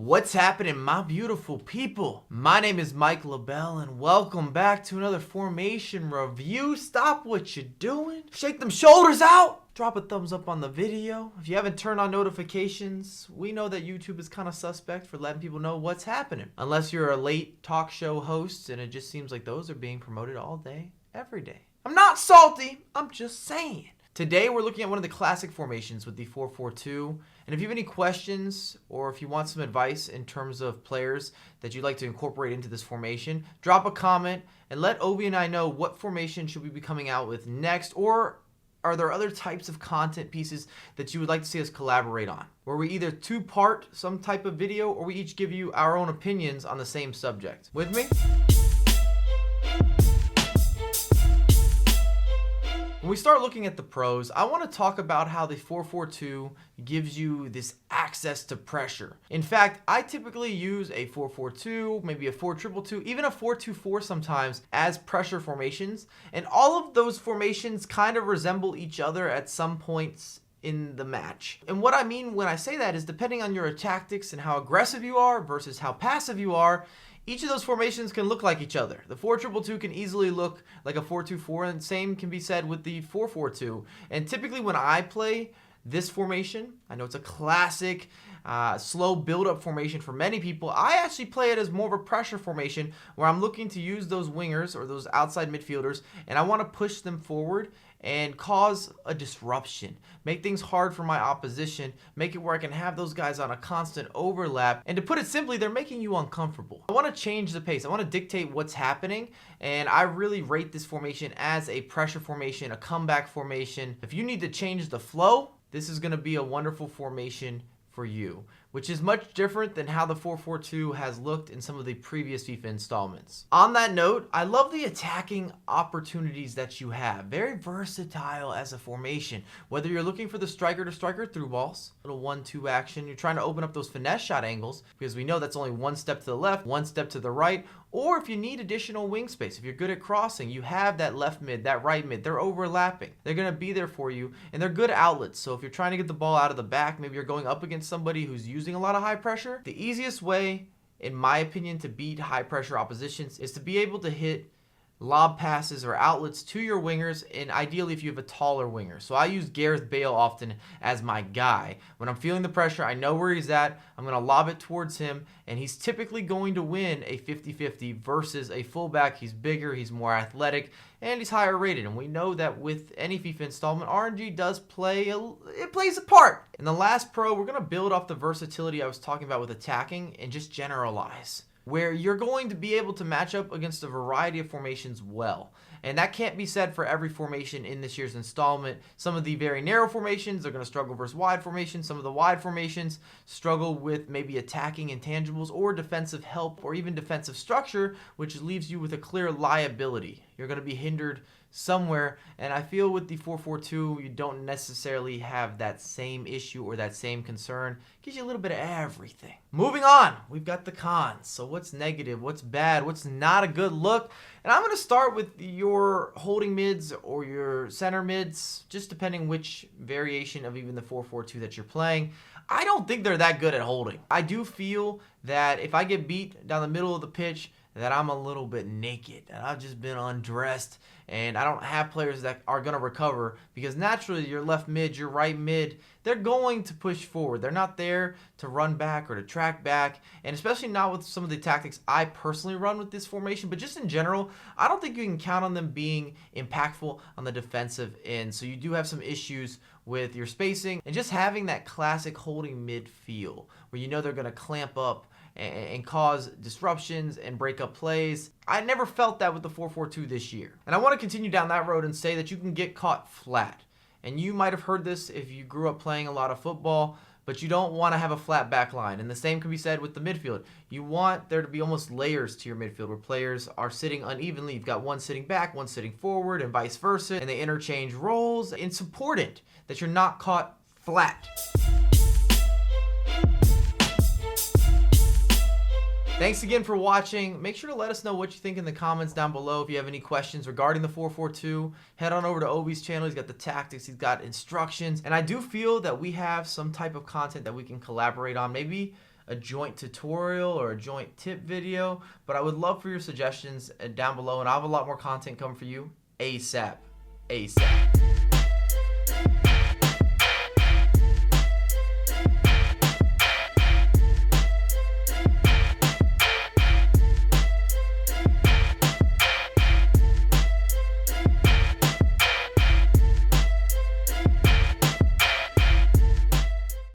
What's happening, my beautiful people? My name is LaBelle, and welcome back to another formation review. Stop what you're doing. Shake them shoulders out. Drop a thumbs up on the video. If you haven't turned on notifications, we know that YouTube is kind of suspect for letting people know what's happening. Unless you're a late talk show host, and it just seems like those are being promoted all day, every day. I'm not salty, I'm just saying. Today we're looking at one of the classic formations with the 4-4-2. And if you have any questions or if you want some advice in terms of players that you'd like to incorporate into this formation, drop a comment and let Obi and I know what formation should we be coming out with next, or are there other types of content pieces that you would like to see us collaborate on, where we either two-part some type of video or we each give you our own opinions on the same subject. With me? When we start looking at the pros, I want to talk about how the 4-4-2 gives you this access to pressure. In fact, I typically use a 4-4-2, maybe a 4-2-2, even a 4-2-4 sometimes as pressure formations. And all of those formations kind of resemble each other at some points in the match. And what I mean when I say that is depending on your tactics and how aggressive you are versus how passive you are, each of those formations can look like each other. The 4-2-2 can easily look like a 4-2-4, and same can be said with the 4-4-2. And typically when I play this formation, I know it's a classic slow build-up formation for many people. I actually play it as more of a pressure formation where I'm looking to use those wingers or those outside midfielders, and I want to push them forward and cause a disruption, make things hard for my opposition, make it where I can have those guys on a constant overlap. And to put it simply, they're making you uncomfortable. I want to change the pace. I want to dictate what's happening, and I really rate this formation as a pressure formation, a comeback formation. If you need to change the flow, this is going to be a wonderful formation for you, which is much different than how the 4-4-2 has looked in some of the previous FIFA installments. On that note, I love the attacking opportunities that you have. Very versatile as a formation. Whether you're looking for the striker to striker through balls, little 1-2 action, you're trying to open up those finesse shot angles, because we know that's only one step to the left, one step to the right, or if you need additional wing space, if you're good at crossing, you have that left mid, that right mid, they're overlapping. They're going to be there for you, and they're good outlets. So if you're trying to get the ball out of the back, maybe you're going up against somebody who's using a lot of high pressure, the easiest way, in my opinion, to beat high pressure oppositions is to be able to hit lob passes or outlets to your wingers, and ideally if you have a taller winger. So I use Gareth Bale often as my guy. When I'm feeling the pressure, I know where he's at, I'm going to lob it towards him, and he's typically going to win a 50-50 versus a fullback. He's bigger, he's more athletic, and he's higher rated. And we know that with any FIFA installment, RNG does play, it plays a part. In the last pro, we're going to build off the versatility I was talking about with attacking and just generalize, where you're going to be able to match up against a variety of formations well. And that can't be said for every formation in this year's installment. Some of the very narrow formations are going to struggle versus wide formations. Some of the wide formations struggle with maybe attacking intangibles or defensive help or even defensive structure, which leaves you with a clear liability. You're going to be hindered somewhere, and I feel with the 4-4-2 you don't necessarily have that same issue or that same concern. Gives you a little bit of everything. Moving on, we've got the cons. So what's negative, what's bad, what's not a good look? And I'm going to start with your holding mids or your center mids, just depending which variation of even the 4-4-2 that you're playing. I don't think they're that good at holding. I do feel that if I get beat down the middle of the pitch, that I'm a little bit naked, and I've just been undressed, and I don't have players that are going to recover, because naturally your left mid, your right mid, they're going to push forward. They're not there to run back or to track back, and especially not with some of the tactics I personally run with this formation, but just in general, I don't think you can count on them being impactful on the defensive end. So you do have some issues with your spacing and just having that classic holding mid feel where you know they're going to clamp up and cause disruptions and break up plays. I never felt that with the 4-4-2 this year. And I want to continue down that road and say that you can get caught flat. And you might have heard this if you grew up playing a lot of football, but you don't want to have a flat back line. And the same can be said with the midfield. You want there to be almost layers to your midfield where players are sitting unevenly. You've got one sitting back, one sitting forward, and vice versa. And they interchange roles. It's important that you're not caught flat. Thanks again for watching. Make sure to let us know what you think in the comments down below. If you have any questions regarding the 4-4-2, head on over to Obi's channel. He's got the tactics, he's got instructions, and I do feel that we have some type of content that we can collaborate on. Maybe a joint tutorial or a joint tip video, but I would love for your suggestions down below, and I have a lot more content coming for you ASAP. ASAP.